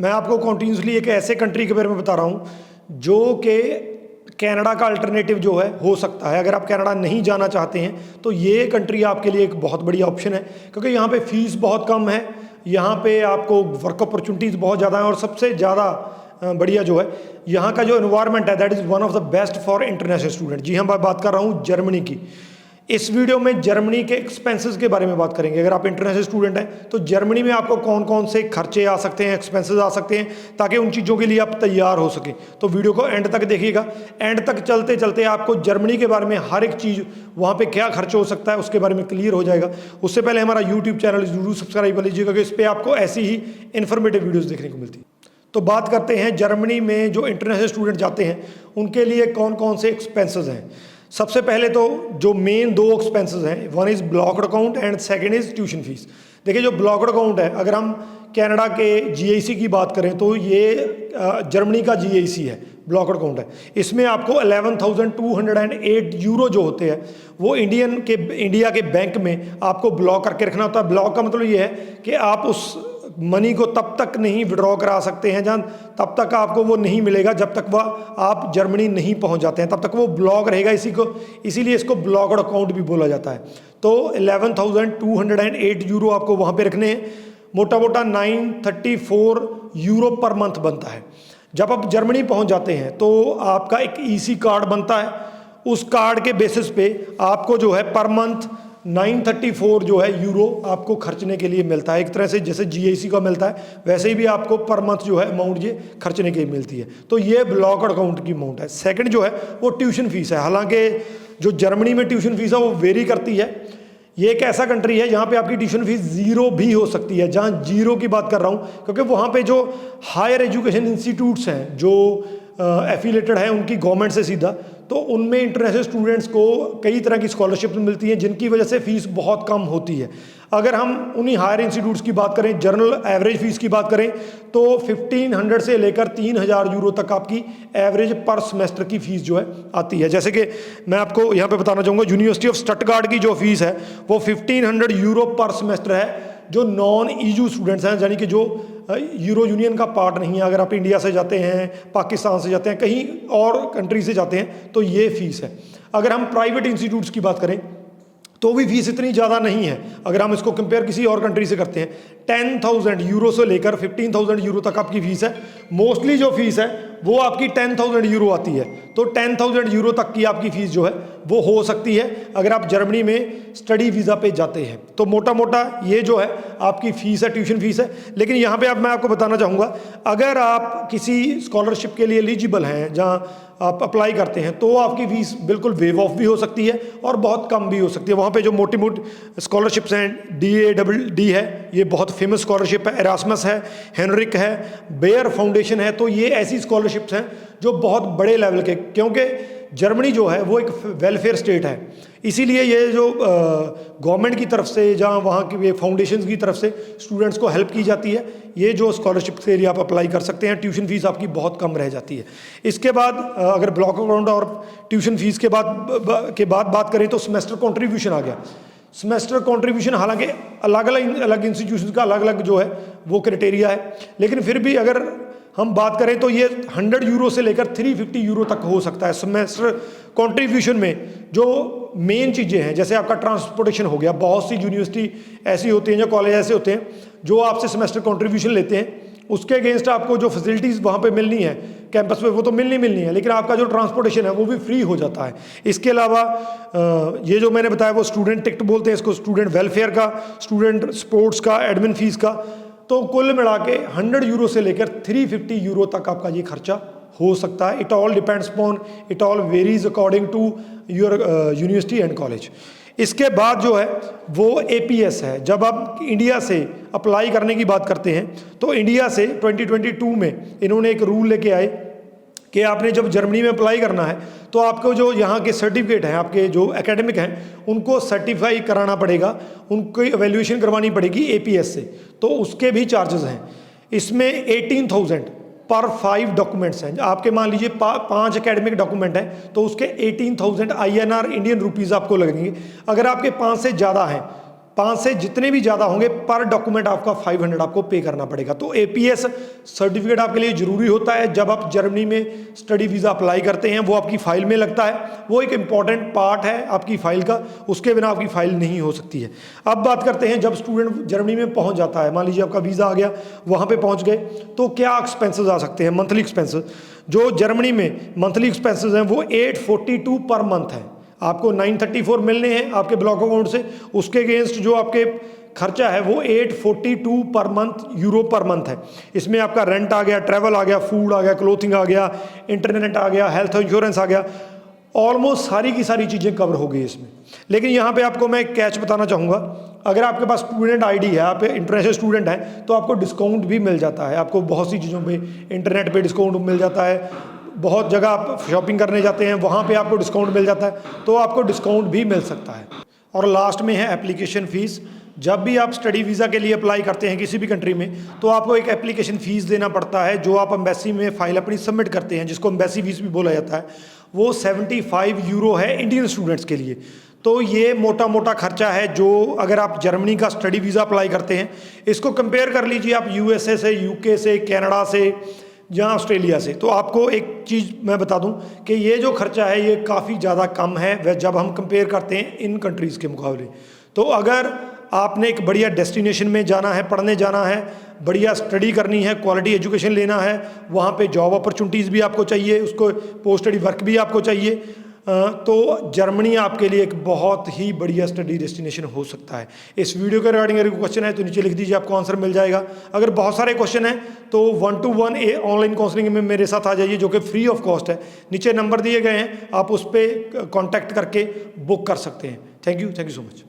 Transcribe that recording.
मैं आपको कॉन्टीन्यूसली एक ऐसे कंट्री के बारे में बता रहा हूँ जो कि कनाडा का अल्टरनेटिव जो है हो सकता है। अगर आप कनाडा नहीं जाना चाहते हैं तो ये कंट्री आपके लिए एक बहुत बढ़िया ऑप्शन है, क्योंकि यहाँ पे फीस बहुत कम है, यहाँ पे आपको वर्क अपॉर्चुनिटीज़ बहुत ज़्यादा हैं और सबसे ज़्यादा बढ़िया जो है यहाँ का जो एनवायरनमेंट है that is one of the best for international student. जी हाँ, मैं बात कर रहा हूँ जर्मनी की। इस वीडियो में जर्मनी के एक्सपेंसेस के बारे में बात करेंगे। अगर आप इंटरनेशनल स्टूडेंट हैं तो जर्मनी में आपको कौन कौन से खर्चे आ सकते हैं, एक्सपेंसेस आ सकते हैं, ताकि उन चीज़ों के लिए आप तैयार हो सकें। तो वीडियो को एंड तक देखिएगा। एंड तक चलते चलते आपको जर्मनी के बारे में हर एक चीज़, वहाँ पे क्या खर्च हो सकता है उसके बारे में क्लियर हो जाएगा। उससे पहले हमारा यूट्यूब चैनल जरूर सब्सक्राइब कर लीजिएगा, क्योंकि इस पर आपको ऐसी ही इन्फॉर्मेटिव वीडियोज़ देखने को मिलती है। तो बात करते हैं जर्मनी में जो इंटरनेशनल स्टूडेंट जाते हैं उनके लिए कौन कौन से एक्सपेंसेस हैं। सबसे पहले तो जो मेन दो एक्सपेंसेस हैं, one is blocked account and second is tuition fees. देखिए जो ब्लॉक्ड अकाउंट है, अगर हम कनाडा के जीआईसी की बात करें तो ये जर्मनी का जीआईसी है, ब्लॉक्ड अकाउंट है। इसमें आपको 11,208 यूरो जो होते हैं वो इंडिया के बैंक में आपको ब्लॉक करके रखना होता है। ब्लॉक का मतलब ये है कि आप उस मनी को तब तक नहीं विड्रॉ करा सकते हैं तब तक आपको वो नहीं मिलेगा जब तक वह आप जर्मनी नहीं पहुंच जाते हैं, तब तक वो ब्लॉक रहेगा। इसीलिए इसको ब्लॉक्ड अकाउंट भी बोला जाता है। तो 11,208 यूरो आपको वहाँ पे रखने हैं। मोटा मोटा 934 यूरो पर मंथ बनता है। जब आप जर्मनी पहुँच जाते हैं तो आपका एक ईसी कार्ड बनता है। उस कार्ड के बेसिस पे आपको जो है पर मंथ 934 जो है यूरो आपको खर्चने के लिए मिलता है। एक तरह से जैसे जीआईसी का मिलता है वैसे ही भी आपको पर मंथ जो है अमाउंट ये खर्चने के लिए मिलती है। तो ये ब्लॉक्ड अकाउंट की अमाउंट है। सेकंड जो है वो ट्यूशन फीस है। हालांकि जो जर्मनी में ट्यूशन फीस है वो वेरी करती है। ये एक ऐसा कंट्री है जहाँ पे आपकी ट्यूशन फीस जीरो भी हो सकती है, जहाँ जीरो की बात कर रहा हूँ क्योंकि वहाँ पे जो हायर एजुकेशन इंस्टीट्यूट्स हैं जो एफिलेटेड है उनकी गवर्नमेंट से सीधा, तो उनमें इंटरनेशनल स्टूडेंट्स को कई तरह की स्कॉलरशिप मिलती हैं जिनकी वजह से फ़ीस बहुत कम होती है। अगर हम उन्हीं हायर इंस्टीट्यूट्स की बात करें, जनरल एवरेज फ़ीस की बात करें तो 1500 से लेकर 3000 यूरो तक आपकी एवरेज पर सेमेस्टर की फ़ीस जो है आती है। जैसे कि मैं आपको यहाँ पे बताना चाहूँगा, यूनिवर्सिटी ऑफ स्टटगार्ट की जो फ़ीस है वो 1500 यूरो पर सेमेस्टर है। जो नॉन ईयू स्टूडेंट्स हैं, यानी कि जो यूरो यूनियन का पार्ट नहीं है, अगर आप इंडिया से जाते हैं, पाकिस्तान से जाते हैं, कहीं और कंट्री से जाते हैं तो ये फ़ीस है। अगर हम प्राइवेट इंस्टीट्यूट्स की बात करें तो भी फीस इतनी ज़्यादा नहीं है। अगर हम इसको कंपेयर किसी और कंट्री से करते हैं, 10,000 यूरो से लेकर 15,000 यूरो तक आपकी फ़ीस है। मोस्टली जो फीस है वो आपकी 10,000 यूरो आती है। तो 10,000 यूरो तक की आपकी फ़ीस जो है वो हो सकती है अगर आप जर्मनी में स्टडी वीज़ा पे जाते हैं। तो मोटा मोटा ये जो है आपकी फ़ीस है, ट्यूशन फीस है। लेकिन यहाँ पे अब मैं आपको बताना चाहूँगा, अगर आप किसी स्कॉलरशिप के लिए एलिजिबल हैं जहाँ आप अप्लाई करते हैं तो आपकी फ़ीस बिल्कुल वेव ऑफ भी हो सकती है और बहुत कम भी हो सकती है। वहाँ पे जो मोटी मोटी स्कॉलरशिप्स हैं, DADD है, ये बहुत फेमस स्कॉलरशिप है, एरास्मस है, हेनरिक है, बेयर फाउंडेशन है। तो ये ऐसी स्कॉलरशिप्स हैं जो बहुत बड़े लेवल के, क्योंकि जर्मनी जो है वो एक वेलफेयर स्टेट है, इसीलिए ये जो गवर्नमेंट की तरफ से, जहाँ वहाँ की फाउंडेशन की तरफ से स्टूडेंट्स को हेल्प की जाती है, ये जो स्कॉलरशिप के लिए आप अप्लाई कर सकते हैं। ट्यूशन फीस आपकी बहुत कम रह जाती है। इसके बाद अगर ब्लॉक अकाउंट और ट्यूशन फीस के बाद बात करें तो सेमेस्टर कॉन्ट्रीब्यूशन आ गया। सेमेस्टर कॉन्ट्रीब्यूशन हालांकि अलग इंस्टीट्यूशन का अलग अलग जो है वो क्राइटेरिया है, लेकिन फिर भी अगर हम बात करें तो ये 100 यूरो से लेकर 350 यूरो तक हो सकता है। सेमेस्टर कॉन्ट्रीब्यूशन में जो मेन चीज़ें हैं, जैसे आपका ट्रांसपोर्टेशन हो गया, बहुत सी यूनिवर्सिटी ऐसी होती हैं, जो कॉलेज ऐसे होते हैं जो आपसे सेमेस्टर कॉन्ट्रीब्यूशन लेते हैं, उसके अगेंस्ट आपको जो फैसिलिटीज़ वहाँ पे मिलनी है कैंपस पे वो तो मिलनी है, लेकिन आपका जो ट्रांसपोर्टेशन है वो भी फ्री हो जाता है। इसके अलावा ये जो मैंने बताया वो स्टूडेंट टिकट बोलते हैं इसको, स्टूडेंट वेलफेयर का, स्टूडेंट स्पोर्ट्स का, एडमिन फीस का, तो कुल मिला के 100 यूरो से लेकर 350 यूरो तक आपका ये खर्चा हो सकता है। It all depends upon, it all varies according to your university and college. इसके बाद जो है वो APS है। जब आप इंडिया से अप्लाई करने की बात करते हैं तो इंडिया से 2022 में इन्होंने एक रूल लेके आए कि आपने जब जर्मनी में अप्लाई करना है तो आपको जो यहाँ के सर्टिफिकेट हैं, आपके जो एकेडमिक हैं, उनको सर्टिफाई कराना पड़ेगा, उनकी एवेल्यूएशन करवानी पड़ेगी APS से। तो उसके भी चार्जेस हैं। इसमें 18,000 पर 5 डॉक्यूमेंट्स हैं। आपके मान लीजिए 5 एकेडमिक डॉक्यूमेंट हैं तो उसके 18,000 INR इंडियन रुपीज़ आपको लगेंगे। अगर आपके 5 से ज़्यादा हैं 5 से जितने भी ज़्यादा होंगे पर डॉक्यूमेंट आपका 500 आपको पे करना पड़ेगा। तो APS सर्टिफिकेट आपके लिए ज़रूरी होता है जब आप जर्मनी में स्टडी वीज़ा अप्लाई करते हैं, वो आपकी फ़ाइल में लगता है, वो एक इम्पॉर्टेंट पार्ट है आपकी फ़ाइल का, उसके बिना आपकी फ़ाइल नहीं हो सकती है। अब बात करते हैं जब स्टूडेंट जर्मनी में पहुँच जाता है, मान लीजिए आपका वीज़ा आ गया, वहाँ पर पहुँच गए, तो क्या एक्सपेंसेस आ सकते हैं, मंथली एक्सपेंसेस। जो जर्मनी में मंथली एक्सपेंसेस हैं वो 842 पर मंथ है। आपको 934 मिलने हैं आपके ब्लॉक अकाउंट से, उसके अगेंस्ट जो आपके खर्चा है वो 842 per month euro per month है। इसमें आपका रेंट आ गया, ट्रैवल आ गया, फूड आ गया, क्लोथिंग आ गया, इंटरनेट आ गया, हेल्थ इंश्योरेंस आ गया, ऑलमोस्ट सारी की सारी चीज़ें कवर हो गई इसमें। लेकिन यहाँ पे आपको मैं एक कैच बताना चाहूँगा, अगर आपके पास स्टूडेंट आईडी है, आप इंटरनेशनल स्टूडेंट हैं, तो आपको डिस्काउंट भी मिल जाता है। आपको बहुत सी चीज़ों पे इंटरनेट पे डिस्काउंट मिल जाता है, बहुत जगह आप शॉपिंग करने जाते हैं वहाँ पे आपको डिस्काउंट मिल जाता है, तो आपको डिस्काउंट भी मिल सकता है। और लास्ट में है एप्लीकेशन फ़ीस। जब भी आप स्टडी वीज़ा के लिए अप्लाई करते हैं किसी भी कंट्री में, तो आपको एक एप्लीकेशन फ़ीस देना पड़ता है जो आप एम्बेसी में फ़ाइल अपनी सबमिट करते हैं, जिसको एम्बेसी फ़ीस भी बोला जाता है। वो 75 यूरो है इंडियन स्टूडेंट्स के लिए। तो ये मोटा मोटा खर्चा है जो अगर आप जर्मनी का स्टडी वीज़ा अप्लाई करते हैं, इसको कंपेयर कर लीजिए आप USA से, UK से, कनाडा से या ऑस्ट्रेलिया से, तो आपको एक चीज़ मैं बता दूं कि ये जो खर्चा है ये काफ़ी ज़्यादा कम है वह जब हम कंपेयर करते हैं इन कंट्रीज़ के मुकाबले। तो अगर आपने एक बढ़िया डेस्टिनेशन में जाना है, पढ़ने जाना है, बढ़िया स्टडी करनी है, क्वालिटी एजुकेशन लेना है, वहाँ पे जॉब अपॉर्चुनिटीज़ भी आपको चाहिए, उसको पोस्ट स्टडी वर्क भी आपको चाहिए, तो जर्मनी आपके लिए एक बहुत ही बढ़िया स्टडी डेस्टिनेशन हो सकता है। इस वीडियो के रिगार्डिंग अगर क्वेश्चन है तो नीचे लिख दीजिए, आपको आंसर मिल जाएगा। अगर बहुत सारे क्वेश्चन हैं तो 1-to-1 ऑनलाइन काउंसलिंग में मेरे साथ आ जाइए, जो कि फ्री ऑफ कॉस्ट है। नीचे नंबर दिए गए हैं, आप उस पर कॉन्टैक्ट करके बुक कर सकते हैं। Thank you so much.